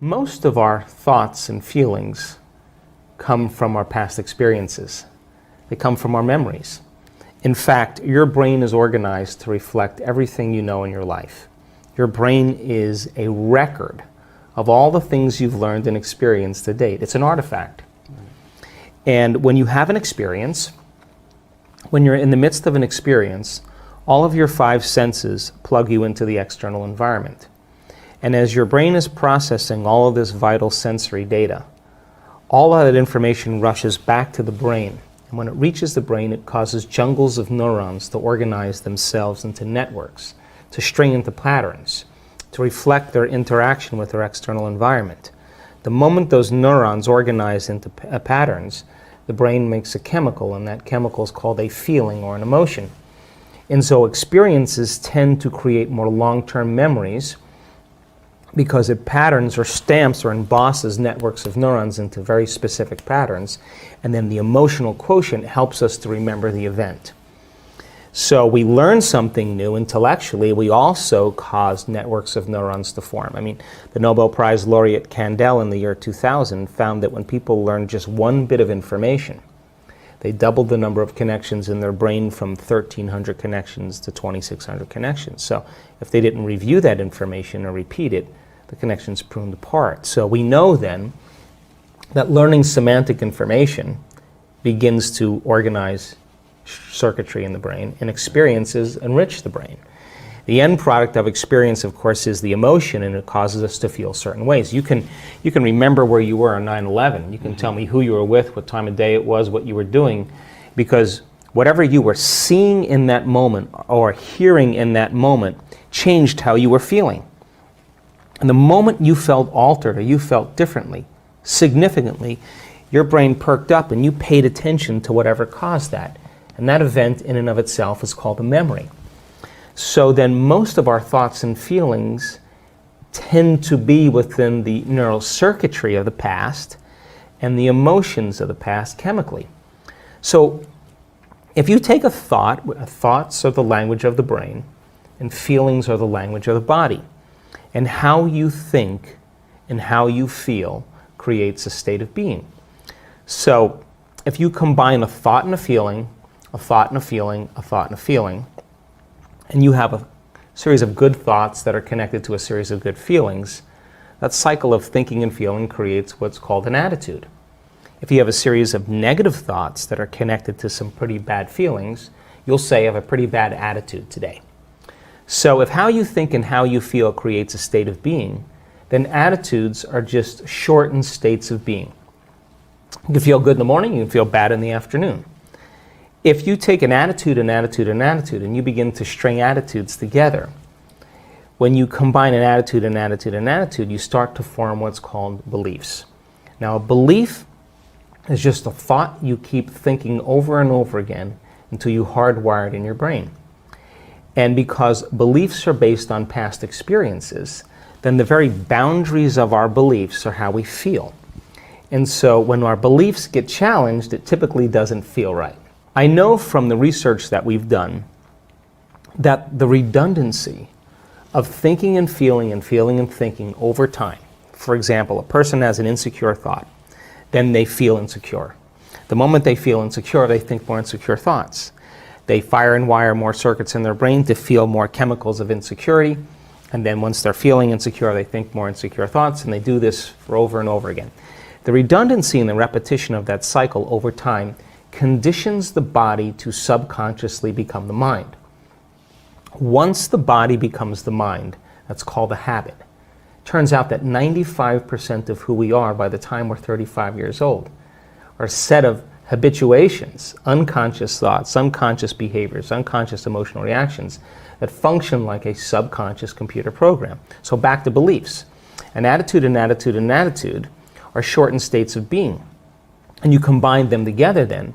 Most of our thoughts and feelings come from our past experiences. They come from our memories. In fact, your brain is organized to reflect everything you know in your life. Your brain is a record of all the things you've learned and experienced to date. It's an artifact. And when you have an experience, when you're in the midst of an experience, all of your five senses plug you into the external environment. And as your brain is processing all of this vital sensory data, all of that information rushes back to the brain. And when it reaches the brain, it causes jungles of neurons to organize themselves into networks, to string into patterns, to reflect their interaction with their external environment. The moment those neurons organize into patterns, the brain makes a chemical, and that chemical is called a feeling or an emotion. And so experiences tend to create more long-term memories because it patterns or stamps or embosses networks of neurons into very specific patterns, and then the emotional quotient helps us to remember the event. So we learn something new intellectually, we also cause networks of neurons to form. I mean, the Nobel Prize laureate Kandel in the year 2000 found that when people learn just one bit of information, they doubled the number of connections in their brain from 1,300 connections to 2,600 connections. So if they didn't review that information or repeat it, the connections pruned apart. So we know then that learning semantic information begins to organize circuitry in the brain, and experiences enrich the brain. The end product of experience, of course, is the emotion, and it causes us to feel certain ways. You can remember where you were on 9/11. You can tell me who you were with, what time of day it was, what you were doing, because whatever you were seeing in that moment or hearing in that moment changed how you were feeling. And the moment you felt altered or you felt differently, significantly, your brain perked up and you paid attention to whatever caused that. And that event in and of itself is called a memory. So then most of our thoughts and feelings tend to be within the neural circuitry of the past and the emotions of the past chemically. So if you take a thought, thoughts are the language of the brain and feelings are the language of the body. And how you think and how you feel creates a state of being. So if you combine a thought and a feeling, a thought and a feeling, a thought and a feeling, and you have a series of good thoughts that are connected to a series of good feelings, that cycle of thinking and feeling creates what's called an attitude. If you have a series of negative thoughts that are connected to some pretty bad feelings, you'll say, I have a pretty bad attitude today. So if how you think and how you feel creates a state of being, then attitudes are just shortened states of being. You can feel good in the morning, you can feel bad in the afternoon. If you take an attitude, an attitude, an attitude, and you begin to string attitudes together, when you combine an attitude, an attitude, an attitude, you start to form what's called beliefs. Now, a belief is just a thought you keep thinking over and over again until you hardwire it in your brain. And because beliefs are based on past experiences, then the very boundaries of our beliefs are how we feel. And so when our beliefs get challenged, it typically doesn't feel right. I know from the research that we've done that the redundancy of thinking and feeling and feeling and thinking over time, for example, a person has an insecure thought, then they feel insecure. The moment they feel insecure, they think more insecure thoughts. They fire and wire more circuits in their brain to feel more chemicals of insecurity, and then once they're feeling insecure, they think more insecure thoughts, and they do this for over and over again. The redundancy and the repetition of that cycle over time conditions the body to subconsciously become the mind. Once the body becomes the mind, that's called a habit. Turns out that 95% of who we are by the time we're 35 years old are a set of habituations, unconscious thoughts, unconscious behaviors, unconscious emotional reactions that function like a subconscious computer program. So back to beliefs. An attitude, an attitude, an attitude are shortened states of being. And you combine them together then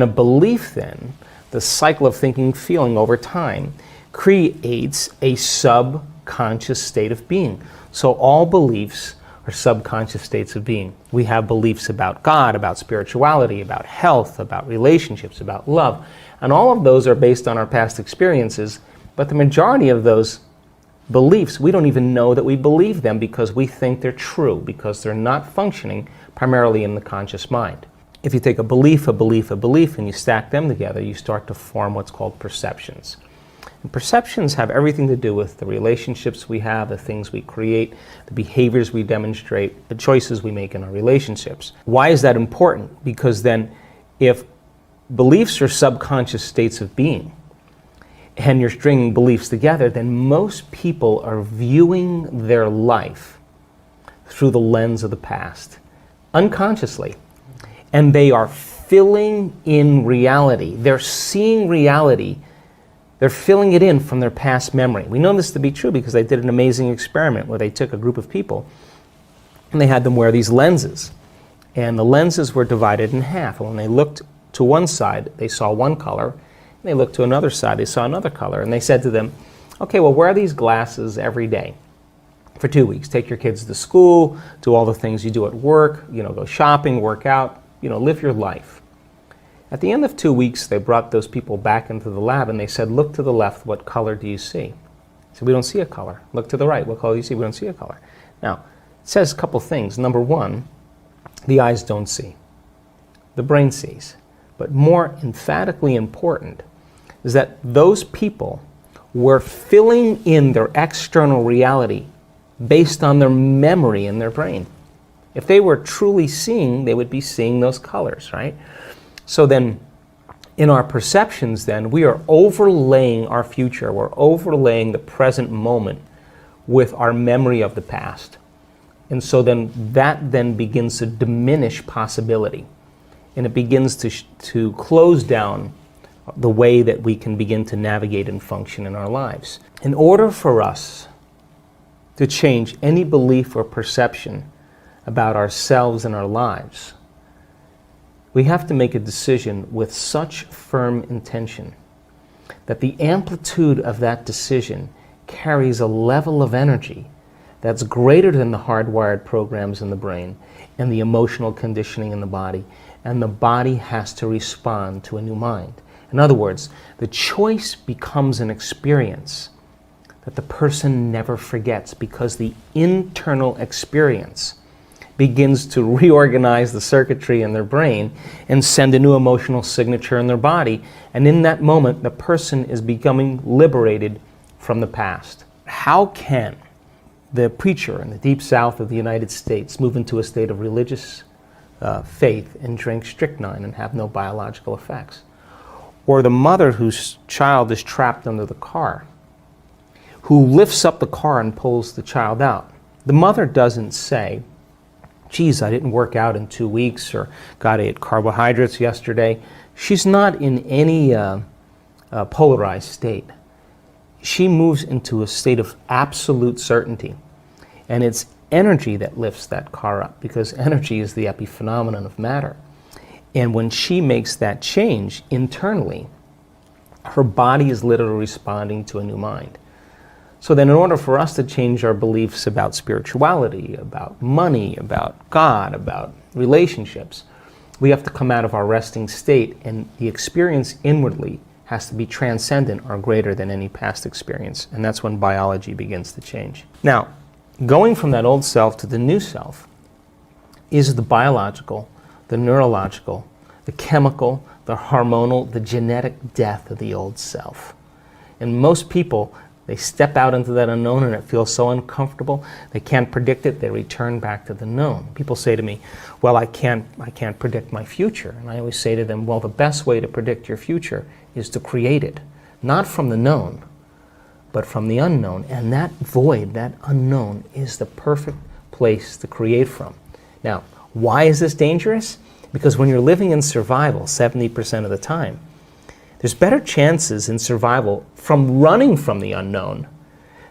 a belief then, the cycle of thinking, feeling over time, creates a subconscious state of being. So all beliefs are subconscious states of being. We have beliefs about God, about spirituality, about health, about relationships, about love. And all of those are based on our past experiences, but the majority of those beliefs, we don't even know that we believe them because we think they're true, because they're not functioning primarily in the conscious mind. If you take a belief, and you stack them together, you start to form what's called perceptions. And perceptions have everything to do with the relationships we have, the things we create, the behaviors we demonstrate, the choices we make in our relationships. Why is that important? Because then if beliefs are subconscious states of being, and you're stringing beliefs together, then most people are viewing their life through the lens of the past, unconsciously. And they are filling in reality. They're seeing reality. They're filling it in from their past memory. We know this to be true because they did an amazing experiment where they took a group of people and they had them wear these lenses. And the lenses were divided in half. And when they looked to one side, they saw one color. And they looked to another side, they saw another color. And they said to them, okay, well, wear these glasses every day for 2 weeks. Take your kids to school, do all the things you do at work, go shopping, work out, live your life. At the end of 2 weeks, they brought those people back into the lab and they said, look to the left, what color do you see? So we don't see a color. Look to the right, what color do you see? We don't see a color. Now, it says a couple things. Number one, the eyes don't see. The brain sees. But more emphatically important is that those people were filling in their external reality based on their memory in their brain. If they were truly seeing, they would be seeing those colors, right? So then, in our perceptions then, we are overlaying our future. We're overlaying the present moment with our memory of the past. And so then that then begins to diminish possibility. And it begins to close down the way that we can begin to navigate and function in our lives. In order for us to change any belief or perception about ourselves and our lives, we have to make a decision with such firm intention that the amplitude of that decision carries a level of energy that's greater than the hardwired programs in the brain and the emotional conditioning in the body, and the body has to respond to a new mind. In other words, the choice becomes an experience that the person never forgets because the internal experience begins to reorganize the circuitry in their brain and send a new emotional signature in their body. And in that moment, the person is becoming liberated from the past. How can the preacher in the deep south of the United States move into a state of religious faith and drink strychnine and have no biological effects? Or the mother whose child is trapped under the car, who lifts up the car and pulls the child out. The mother doesn't say, geez, I didn't work out in 2 weeks, or God, I ate carbohydrates yesterday. She's not in any polarized state. She moves into a state of absolute certainty. And it's energy that lifts that car up, because energy is the epiphenomenon of matter. And when she makes that change internally, her body is literally responding to a new mind. So then in order for us to change our beliefs about spirituality, about money, about God, about relationships, we have to come out of our resting state, and the experience inwardly has to be transcendent or greater than any past experience. And that's when biology begins to change. Now, going from that old self to the new self is the biological, the neurological, the chemical, the hormonal, the genetic death of the old self. And most people, they step out into that unknown and it feels so uncomfortable, they can't predict it, they return back to the known. People say to me, well, I can't predict my future. And I always say to them, well, the best way to predict your future is to create it, not from the known, but from the unknown. And that void, that unknown, is the perfect place to create from. Now, why is this dangerous? Because when you're living in survival 70% of the time, there's better chances in survival from running from the unknown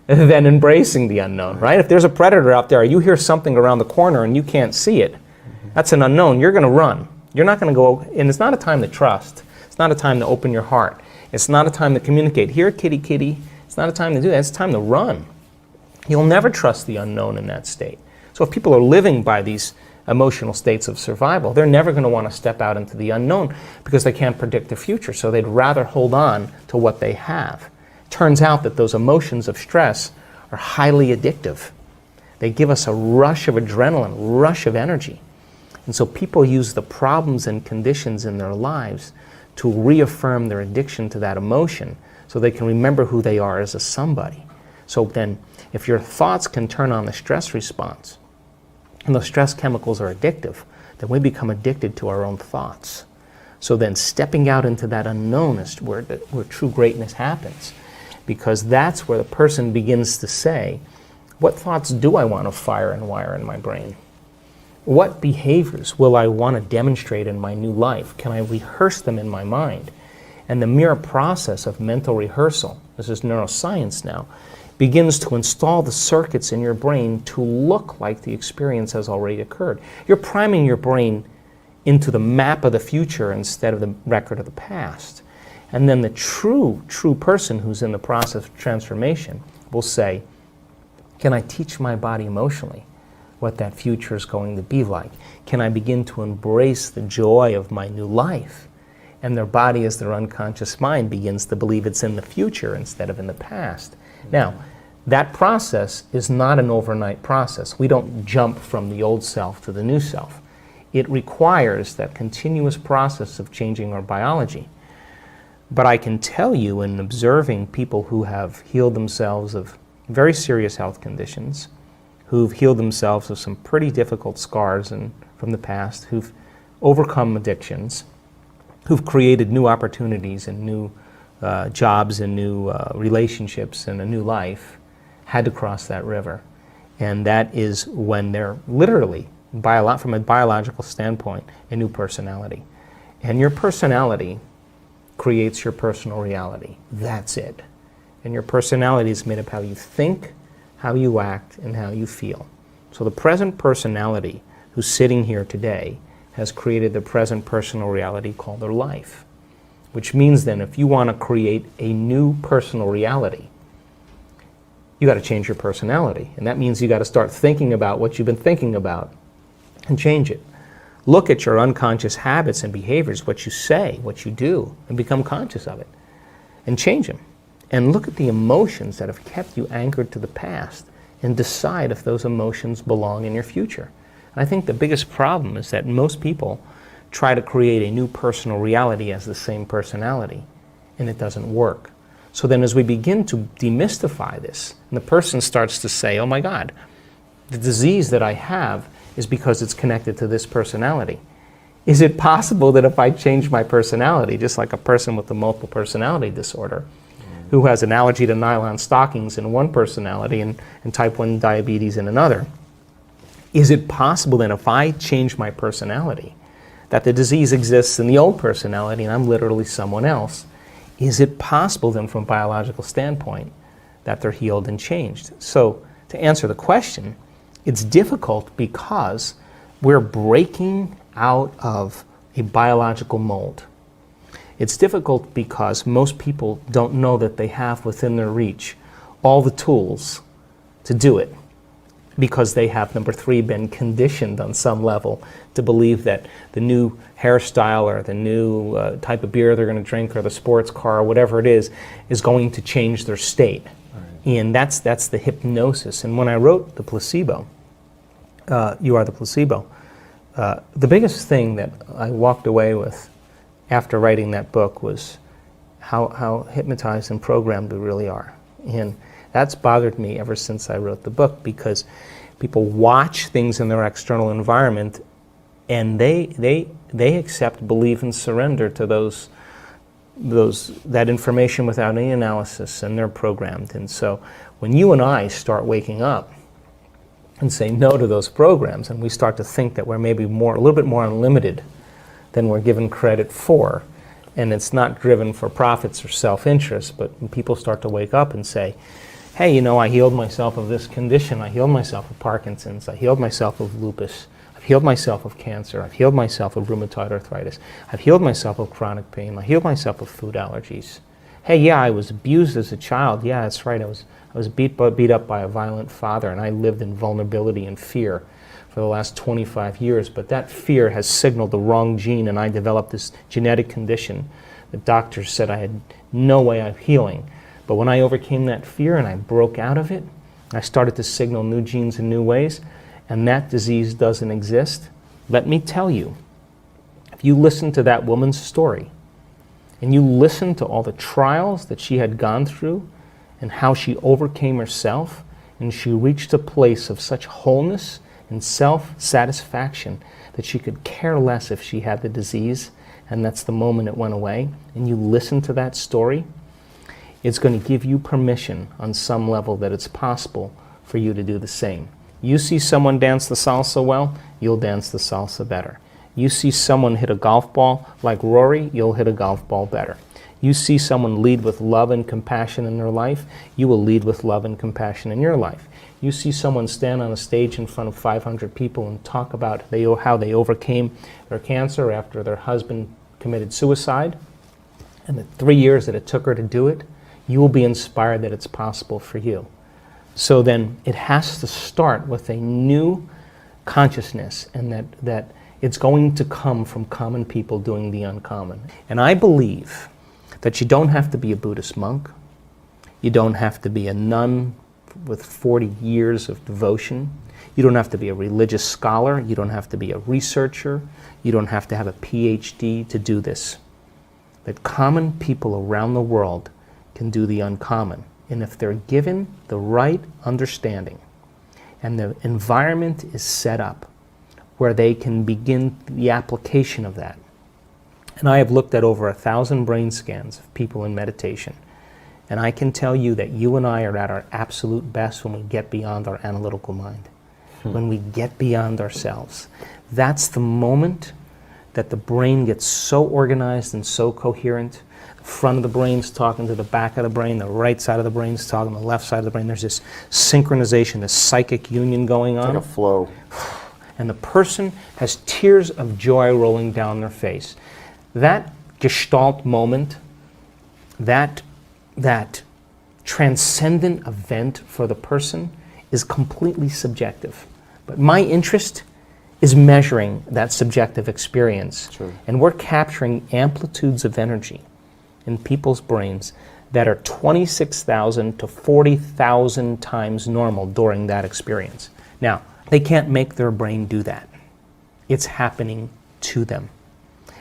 than embracing the unknown, right? If there's a predator out there, you hear something around the corner and you can't see it, that's an unknown. You're going to run. You're not going to go, and it's not a time to trust. It's not a time to open your heart. It's not a time to communicate. Here, kitty, kitty. It's not a time to do that. It's time to run. You'll never trust the unknown in that state. So if people are living by these emotional states of survival, they're never going to want to step out into the unknown because they can't predict the future. So they'd rather hold on to what they have. Turns out that those emotions of stress are highly addictive. They give us a rush of adrenaline, rush of energy. And so people use the problems and conditions in their lives to reaffirm their addiction to that emotion so they can remember who they are as a somebody. So then, if your thoughts can turn on the stress response, and those stress chemicals are addictive, then we become addicted to our own thoughts. So then stepping out into that unknown is where true greatness happens, because that's where the person begins to say, what thoughts do I want to fire and wire in my brain? What behaviors will I want to demonstrate in my new life? Can I rehearse them in my mind? And the mere process of mental rehearsal, this is neuroscience now, begins to install the circuits in your brain to look like the experience has already occurred. You're priming your brain into the map of the future instead of the record of the past. And then the true person who's in the process of transformation will say, can I teach my body emotionally what that future is going to be like? Can I begin to embrace the joy of my new life? And their body, as their unconscious mind, begins to believe it's in the future instead of in the past. Now, that process is not an overnight process. We don't jump from the old self to the new self. It requires that continuous process of changing our biology. But I can tell you, in observing people who have healed themselves of very serious health conditions, who've healed themselves of some pretty difficult scars from the past, who've overcome addictions, who've created new opportunities and new jobs and new relationships and a new life, had to cross that river. And that is when they're literally, from a biological standpoint, a new personality. And your personality creates your personal reality. That's it. And your personality is made of how you think, how you act, and how you feel. So the present personality who's sitting here today has created the present personal reality called their life. Which means then, if you want to create a new personal reality, you got to change your personality. And that means you got to start thinking about what you've been thinking about and change it. Look at your unconscious habits and behaviors, what you say, what you do, and become conscious of it. And change them. And look at the emotions that have kept you anchored to the past and decide if those emotions belong in your future. And I think the biggest problem is that most people try to create a new personal reality as the same personality, and it doesn't work. So then as we begin to demystify this, and the person starts to say, oh my God, the disease that I have is because it's connected to this personality. Is it possible that if I change my personality, just like a person with a multiple personality disorder, who has an allergy to nylon stockings in one personality and type 1 diabetes in another, is it possible then if I change my personality, that the disease exists in the old personality and I'm literally someone else? Is it possible then from a biological standpoint that they're healed and changed? So to answer the question, it's difficult because we're breaking out of a biological mold. It's difficult because most people don't know that they have within their reach all the tools to do it, because they have, number 3, been conditioned on some level to believe that the new hairstyle or the new type of beer they're going to drink or the sports car or whatever it is going to change their state. Right. And that's the hypnosis. And when I wrote The Placebo, You Are the Placebo, the biggest thing that I walked away with after writing that book was how hypnotized and programmed we really are. And that's bothered me ever since I wrote the book, because people watch things in their external environment and they accept, believe, and surrender to that information without any analysis, and they're programmed. And so when you and I start waking up and say no to those programs, and we start to think that we're maybe a little bit more unlimited than we're given credit for, and it's not driven for profits or self-interest, but when people start to wake up and say, hey, I healed myself of this condition, I healed myself of Parkinson's, I healed myself of lupus, I've healed myself of cancer, I've healed myself of rheumatoid arthritis, I've healed myself of chronic pain, I healed myself of food allergies. Hey, yeah, I was abused as a child, yeah, that's right, I was beat up by a violent father, and I lived in vulnerability and fear for the last 25 years, but that fear has signaled the wrong gene, and I developed this genetic condition. The doctors said I had no way of healing. But when I overcame that fear and I broke out of it, I started to signal new genes in new ways, and that disease doesn't exist. Let me tell you, if you listen to that woman's story, and you listen to all the trials that she had gone through, and how she overcame herself, and she reached a place of such wholeness and self-satisfaction that she could care less if she had the disease, and that's the moment it went away, and you listen to that story, it's going to give you permission on some level that it's possible for you to do the same. You see someone dance the salsa well, you'll dance the salsa better. You see someone hit a golf ball like Rory, you'll hit a golf ball better. You see someone lead with love and compassion in their life, you will lead with love and compassion in your life. You see someone stand on a stage in front of 500 people and talk about how they overcame their cancer after their husband committed suicide, and the 3 years that it took her to do it, you will be inspired that it's possible for you. So then it has to start with a new consciousness, and that it's going to come from common people doing the uncommon. And I believe that you don't have to be a Buddhist monk, you don't have to be a nun with 40 years of devotion, you don't have to be a religious scholar, you don't have to be a researcher, you don't have to have a PhD to do this. That common people around the world can do the uncommon. And if they're given the right understanding and the environment is set up where they can begin the application of that. And I have looked at over 1,000 brain scans of people in meditation. And I can tell you that you and I are at our absolute best when we get beyond our analytical mind. When we get beyond ourselves. That's the moment that the brain gets so organized and so coherent. The front of the brain's talking to the back of the brain, the right side of the brain's talking to the left side of the brain. There's this synchronization, this psychic union going on. It's like a flow. And the person has tears of joy rolling down their face. That gestalt moment, that transcendent event for the person is completely subjective. But my interest is measuring that subjective experience. Sure. And we're capturing amplitudes of energy in people's brains that are 26,000 to 40,000 times normal during that experience. Now, they can't make their brain do that. It's happening to them.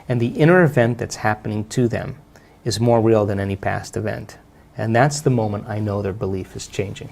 And the inner event that's happening to them is more real than any past event. And that's the moment I know their belief is changing.